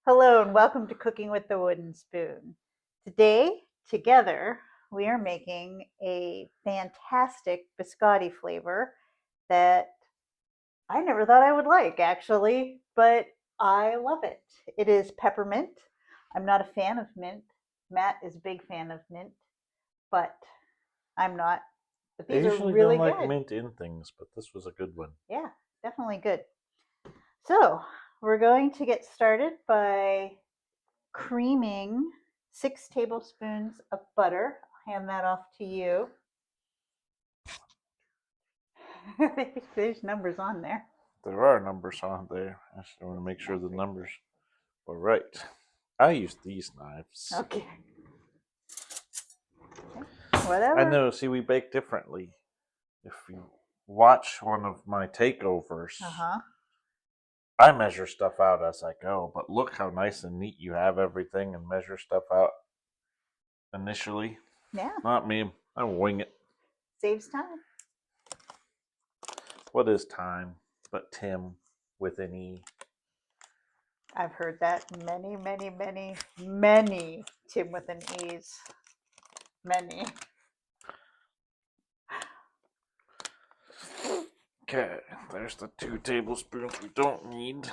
Hello and welcome to Cooking with the Wooden Spoon. Today, together, we are making a fantastic biscotti flavor that I never thought I would like, actually, but I love it. It is peppermint. I'm not a fan of mint. Matt is a big fan of mint, but I'm not. But I these are usually don't really like good. mint in things, but this was a good one. Yeah, definitely good. So, we're going to get started by creaming 6 tablespoons of butter. I'll hand that off to you. There's numbers on there. There are numbers on there. I just want to make sure the numbers are right. I use these knives. Okay. I Whatever. know, see, we bake differently. If you watch one of my takeovers, I measure stuff out as I go, but look how nice and neat you have everything and measure stuff out initially. Yeah. Not me. I wing it. Saves time. What is time but Tim with an E? I've heard that many Tim with an E's. Many. Okay, there's the 2 tablespoons we don't need.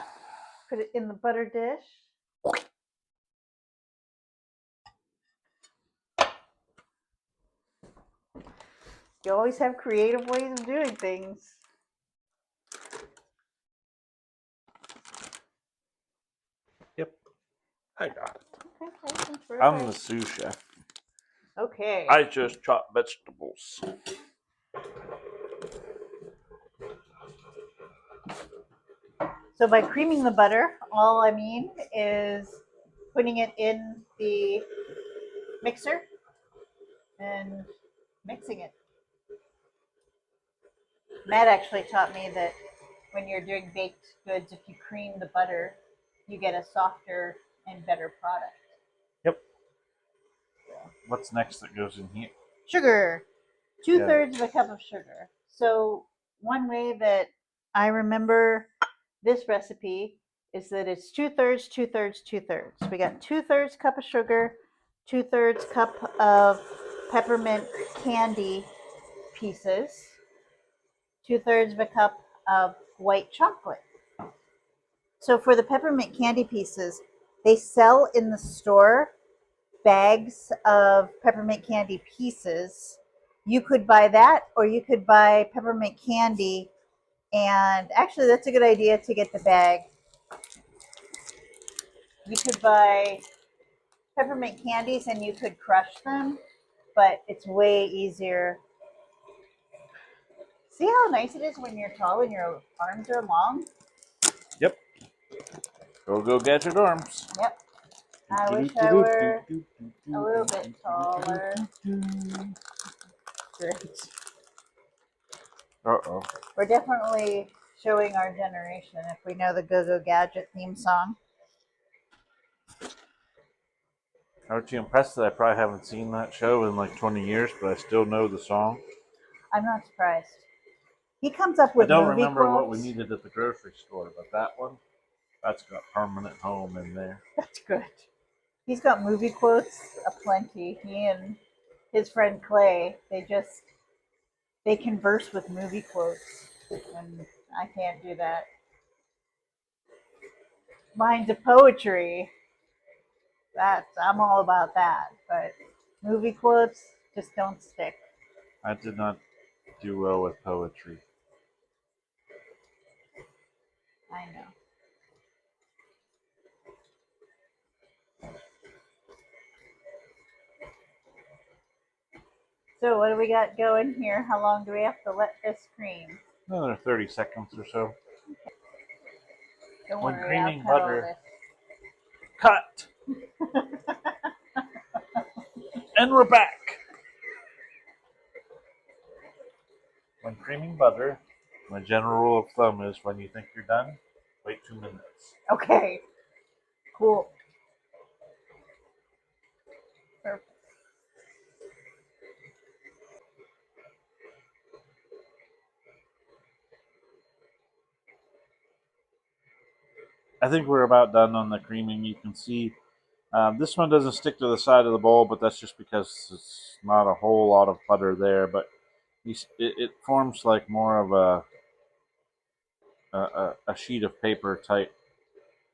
Put it in the butter dish. You always have creative ways of doing things. Yep, I got it. Okay, I'm the sous chef. Okay. I just chop vegetables. So by creaming the butter, all I mean is putting it in the mixer and mixing it. Matt actually taught me that when you're doing baked goods, if you cream the butter, you get a softer and better product. Yep. What's next that goes in here? Sugar. Two-thirds of a cup of sugar. So one way that I remember this recipe is that it's two-thirds, two-thirds, two-thirds. We got two-thirds cup of sugar, two-thirds cup of peppermint candy pieces, two-thirds of a cup of white chocolate. So for the peppermint candy pieces, they sell in the store bags of peppermint candy pieces. You could buy that, or you could buy peppermint candy. And actually, that's a good idea to get the bag. You could buy peppermint candies and you could crush them, but it's way easier. See how nice it is when you're tall and your arms are long? Yep. Go gadget arms. Yep. I wish I were a little bit taller. Great. Uh-oh. We're definitely showing our generation if we know the Go-Go Gadget theme song. Aren't you impressed that I probably haven't seen that show in like 20 years, but I still know the song? I'm not surprised. He comes up I with don't movie remember what we quotes. needed at the grocery store, but that one, that's got permanent home in there. That's good. He's got movie quotes aplenty. He and his friend Clay, they converse with movie quotes, and I can't do that. Lines of poetry, I'm all about that, but movie quotes just don't stick. I did not do well with poetry. I know. So what do we got going here? How long do we have to let this cream? Another 30 seconds or so. Don't When worry, I'll creaming cut all butter, cut! this. And we're back! When creaming butter, my general rule of thumb is when you think you're done, wait 2 minutes. Okay, cool. Perfect. I think we're about done on the creaming. You can see this one doesn't stick to the side of the bowl, but that's just because it's not a whole lot of butter there. But it forms like more of a sheet of paper type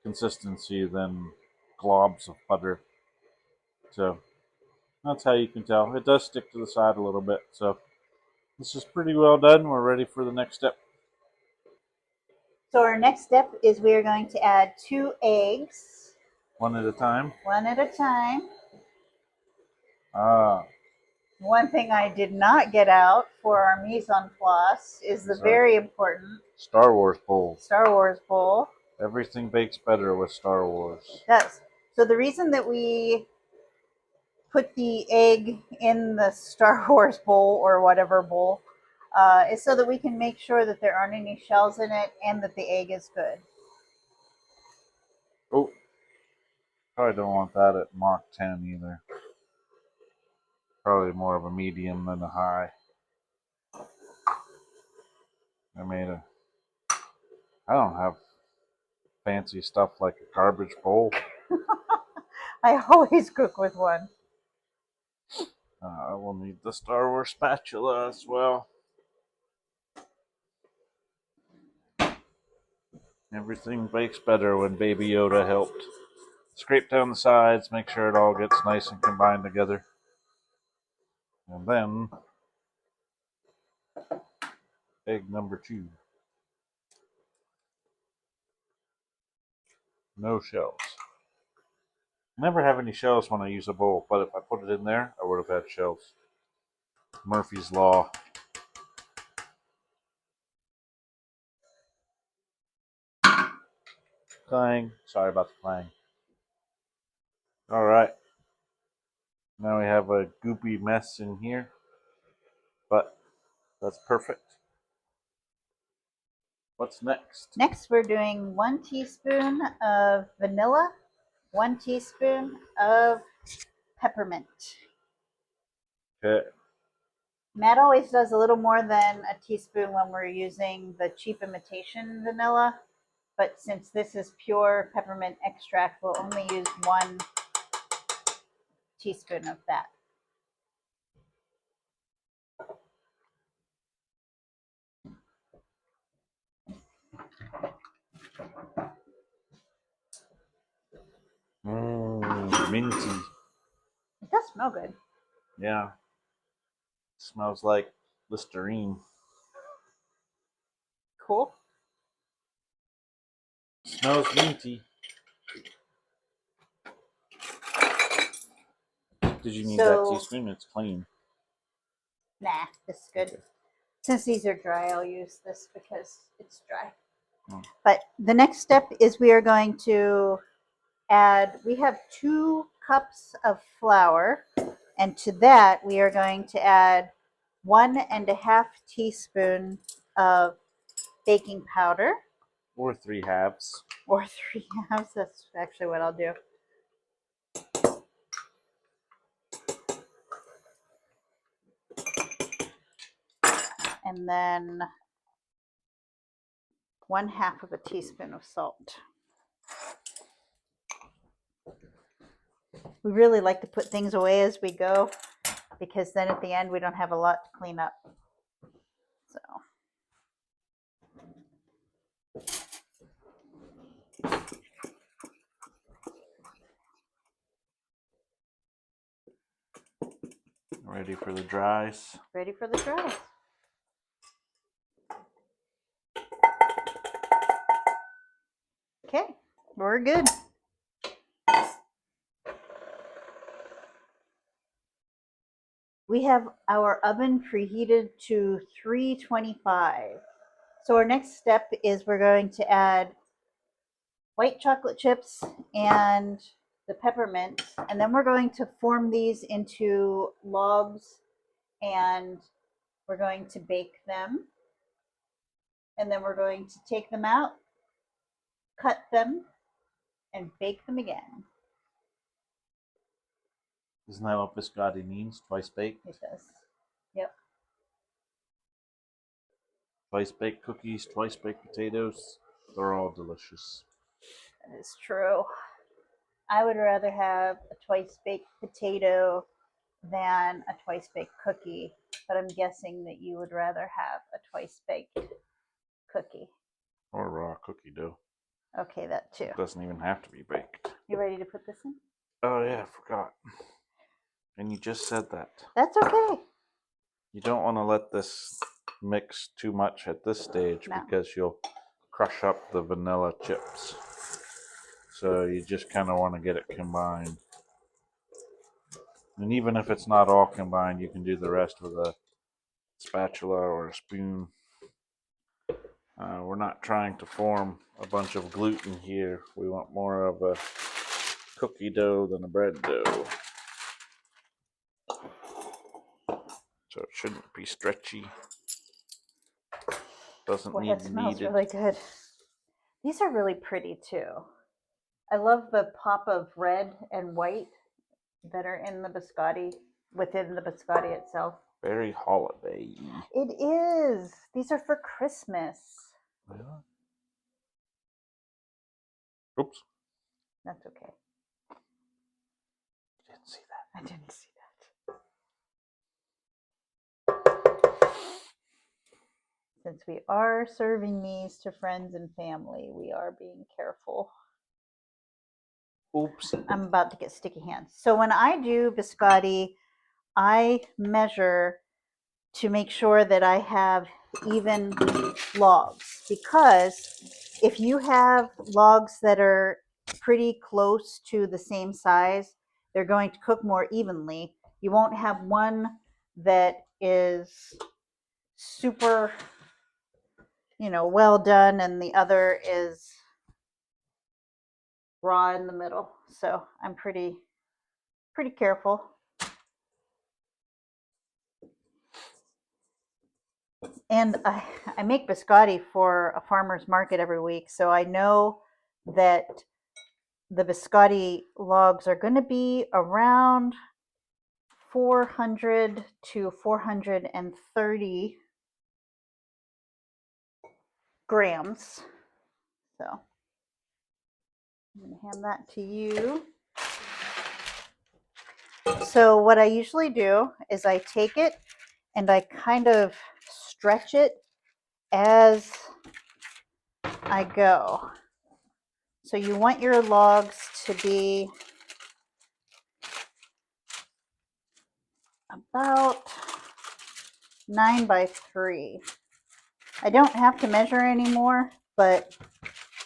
consistency than globs of butter. So that's how you can tell. It does stick to the side a little bit. So this is pretty well done. We're ready for the next step. So our next step is we are going to add 2 eggs. One at a time. One at a time. Ah. One thing I did not get out for our mise en place is the very important Star Wars bowl. Star Wars bowl. Everything bakes better with Star Wars. It does. So the reason that we put the egg in the Star Wars bowl or whatever bowl is so that we can make sure that there aren't any shells in it and that the egg is good. Oh, probably don't want that at Mach 10 either. Probably more of a medium than a high. I don't have fancy stuff like a garbage bowl. I always cook with one. I will need the Star Wars spatula as well. Everything bakes better when Baby Yoda helped. Scrape down the sides, make sure it all gets nice and combined together. And then, egg number 2. No shells. Never have any shells when I use a bowl, but if I put it in there, I would have had shells. Murphy's Law. Clang. Sorry about the clang. Alright. Now we have a goopy mess in here, but that's perfect. What's next? Next, we're doing 1 teaspoon of vanilla, 1 teaspoon of peppermint. Okay. Matt always does a little more than a teaspoon when we're using the cheap imitation vanilla, but since this is pure peppermint extract, we'll only use 1 teaspoon of that. Minty. It does smell good. Yeah. It smells like Listerine. Cool. Smells minty. Did you need that teaspoon? It's clean. Nah, this is good. Since these are dry, I'll use this because it's dry. But the next step is we are going to add, we have 2 cups of flour, and to that we are going to add 1.5 teaspoon of baking powder. Or 3 halves. Or 3 halves, that's actually what I'll do. And then 1/2 of a teaspoon of salt. We really like to put things away as we go because then at the end we don't have a lot to clean up. So. Ready for the dries. Ready for the dries. Okay, we're good. We have our oven preheated to 325. So our next step is we're going to add white chocolate chips and the peppermint, and then we're going to form these into logs and we're going to bake them. And then we're going to take them out, cut them, and bake them again. Isn't that what biscotti means? Twice baked? It does. Yep. Twice baked cookies, twice baked potatoes. They're all delicious. That is true. I would rather have a twice baked potato than a twice baked cookie, but I'm guessing that you would rather have a twice baked cookie. Or raw cookie dough. Okay, that too. It doesn't even have to be baked. You ready to put this in? Oh yeah, I forgot. And you just said that. That's okay. You don't want to let this mix too much at this stage because you'll crush up the vanilla chips. So you just kind of want to get it combined. And even if it's not all combined, you can do the rest with a spatula or a spoon. We're not trying to form a bunch of gluten here. We want more of a cookie dough than a bread dough. So it shouldn't be stretchy. Doesn't Boy, need that smells kneaded. really good. These are really pretty too. I love the pop of red and white that are in the biscotti, within the biscotti itself. Very holiday. It is. These are for Christmas. Yeah. Oops. That's okay. Didn't see that. I didn't see that. Since we are serving these to friends and family, we are being careful. Oops. I'm about to get sticky hands. So when I do biscotti, I measure to make sure that I have even logs, because if you have logs that are pretty close to the same size, they're going to cook more evenly. You won't have one that is super, well done and the other is raw in the middle. So I'm pretty careful. And I make biscotti for a farmer's market every week, so I know that the biscotti logs are going to be around 400 to 430 grams. So I'm going to hand that to you. So what I usually do is I take it and I kind of stretch it as I go. So you want your logs to be about 9 by 3. I don't have to measure anymore, but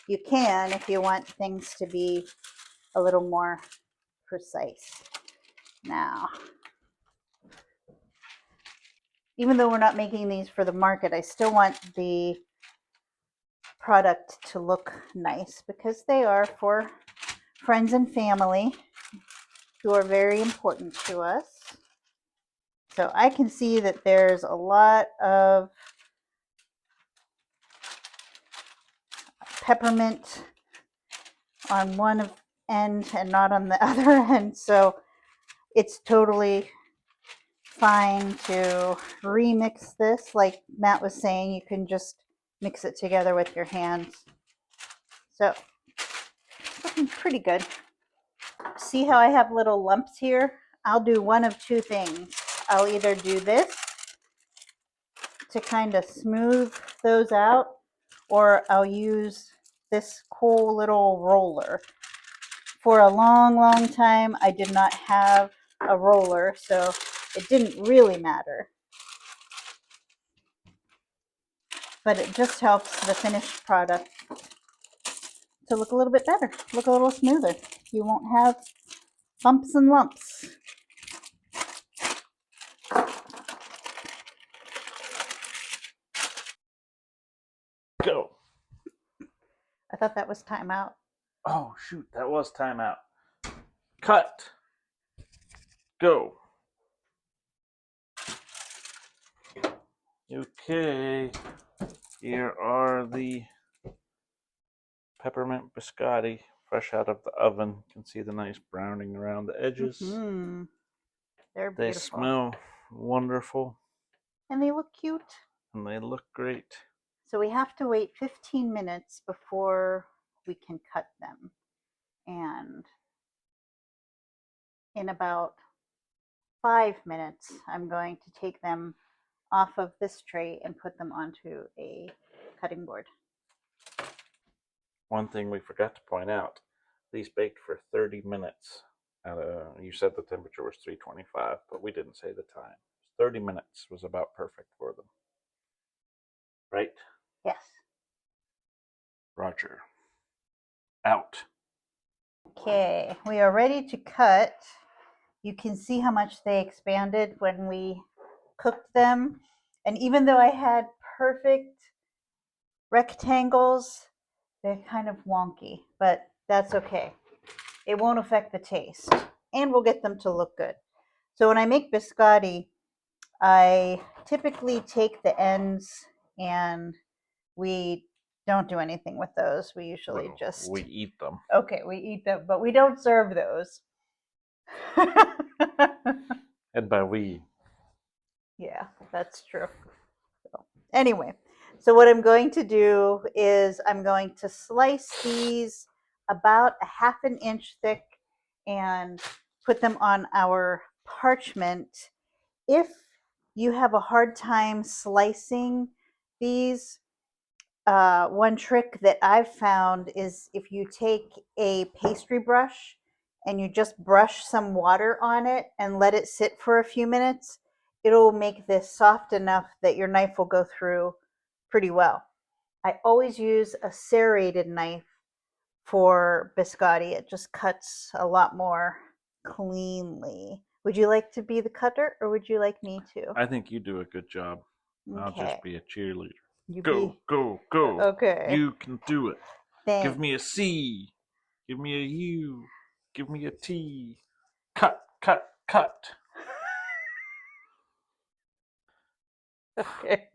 you can if you want things to be a little more precise. Now, even though we're not making these for the market, I still want the product to look nice because they are for friends and family who are very important to us. So I can see that there's a lot of peppermint on one end and not on the other end. So it's totally fine to remix this. Like Matt was saying, you can just mix it together with your hands. So looking pretty good. See how I have little lumps here? I'll do one of two things. I'll either do this to kind of smooth those out, or I'll use this cool little roller. For a long time, I did not have a roller, so it didn't really matter. But it just helps the finished product to look a little bit better, look a little smoother. You won't have bumps and lumps. Go. I thought that was timeout. Oh, shoot. That was timeout. Cut. Go. Okay. Here are the peppermint biscotti, fresh out of the oven. You can see the nice browning around the edges. Mm-hmm. They're beautiful. They smell wonderful. And they look cute. And they look great. So we have to wait 15 minutes before we can cut them. And in about 5 minutes, I'm going to take them off of this tray and put them onto a cutting board. One thing we forgot to point out, these baked for 30 minutes. You said the temperature was 325, but we didn't say the time. 30 minutes was about perfect for them. Right? Yes. Roger. Out. Okay, we are ready to cut. You can see how much they expanded when we cooked them. And even though I had perfect rectangles, they're kind of wonky, but that's okay. It won't affect the taste, and we'll get them to look good. So when I make biscotti, I typically take the ends and we don't do anything with those. We usually we eat them. Okay, we eat them, but we don't serve those. And by we. Yeah, that's true. So, anyway, so what I'm going to do is I'm going to slice these about a half an inch thick and put them on our parchment. If you have a hard time slicing these, one trick that I've found is if you take a pastry brush and you just brush some water on it and let it sit for a few minutes, it'll make this soft enough that your knife will go through pretty well. I always use a serrated knife for biscotti. It just cuts a lot more cleanly. Would you like to be the cutter or would you like me to? I think you do a good job. Okay. I'll just be a cheerleader. Go. Okay. You can do it. Thanks. Give me a C. Give me a U. Give me a T. Cut, cut, cut. Okay.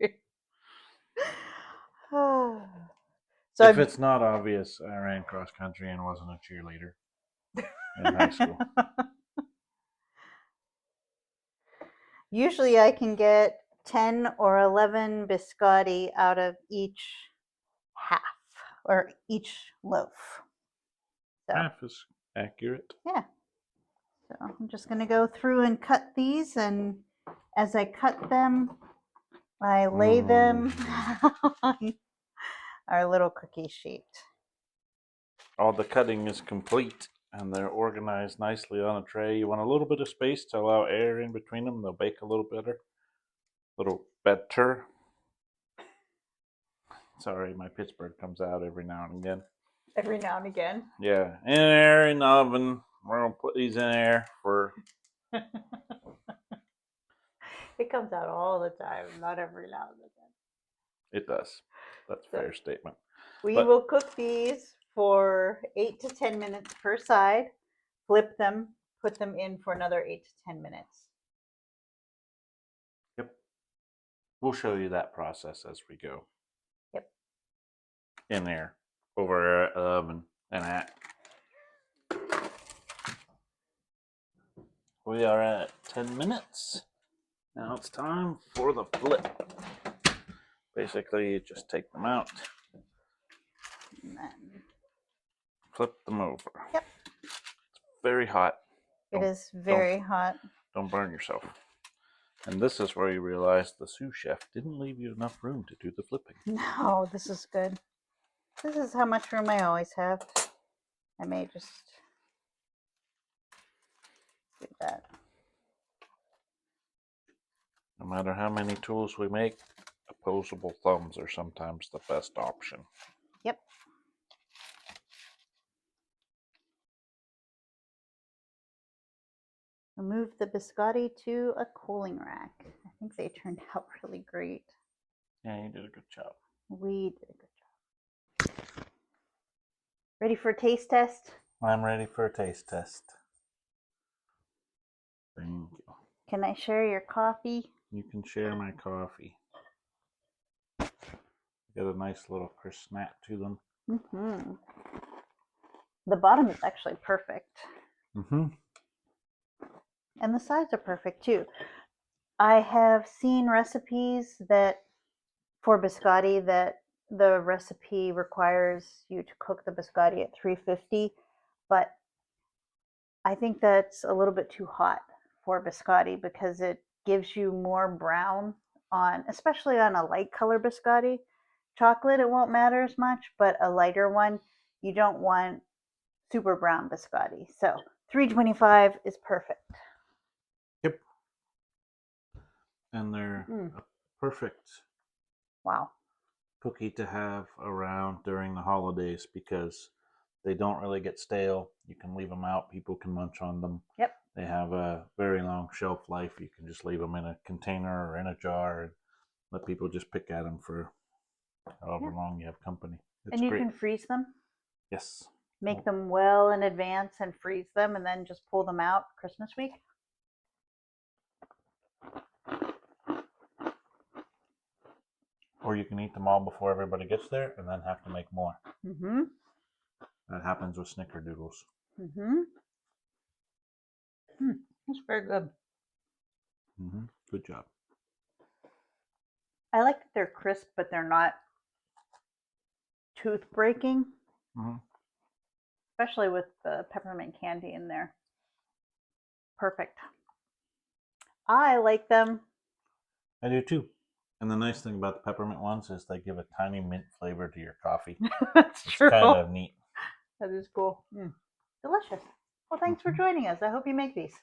So if it's not obvious, I ran cross country and wasn't a cheerleader in high school. Usually I can get 10 or 11 biscotti out of each half or each loaf. So, half is accurate. Yeah. So I'm just going to go through and cut these, and as I cut them, I lay them on our little cookie sheet. All the cutting is complete and they're organized nicely on a tray. You want a little bit of space to allow air in between them. They'll bake a little better. Sorry, my Pittsburgh comes out every now and again. Every now and again? Yeah, in there, in the oven. We're going to put these in there for... It comes out all the time, not every now and again. It does. That's a fair statement. We will cook these for 8 to 10 minutes per side, flip them, put them in for another 8 to 10 minutes. Yep. We'll show you that process as we go. Yep. In there, over oven and at. We are at 10 minutes. Now it's time for the flip. Basically, you just take them out. And then flip them over. Yep. It's very hot. It is very hot. Don't burn yourself. And this is where you realize the sous chef didn't leave you enough room to do the flipping. No, this is good. This is how much room I always have. I may just do that. No matter how many tools we make, opposable thumbs are sometimes the best option. Yep. Remove the biscotti to a cooling rack. I think they turned out really great. Yeah, you did a good job. We did a good job. Ready for a taste test? I'm ready for a taste test. Thank you. Can I share your coffee? You can share my coffee. Got a nice little crisp snap to them. Mm-hmm. The bottom is actually perfect. Mm-hmm. And the sides are perfect too. I have seen recipes that for biscotti that the recipe requires you to cook the biscotti at 350, but I think that's a little bit too hot for biscotti because it gives you more brown on, especially on a light color biscotti. Chocolate, it won't matter as much, but a lighter one, you don't want super brown biscotti. So 325 is perfect. Yep. And they're a perfect Wow. cookie to have around during the holidays because they don't really get stale. You can leave them out. People can munch on them. Yep. They have a very long shelf life. You can just leave them in a container or in a jar and let people just pick at them for however long you have company. It's and you great. can freeze them. Yes. Make them well in advance and freeze them and then just pull them out Christmas week. Or you can eat them all before everybody gets there and then have to make more. Mm-hmm. That happens with snickerdoodles. Mm-hmm. That's very good. Mm-hmm. Good job. I like that they're crisp, but they're not tooth breaking. Mm-hmm. Especially with the peppermint candy in there. Perfect. I like them. I do too. And the nice thing about the peppermint ones is they give a tiny mint flavor to your coffee. That's It's true. kind of neat. That is cool. Delicious. Well, thanks for joining us. I hope you make these.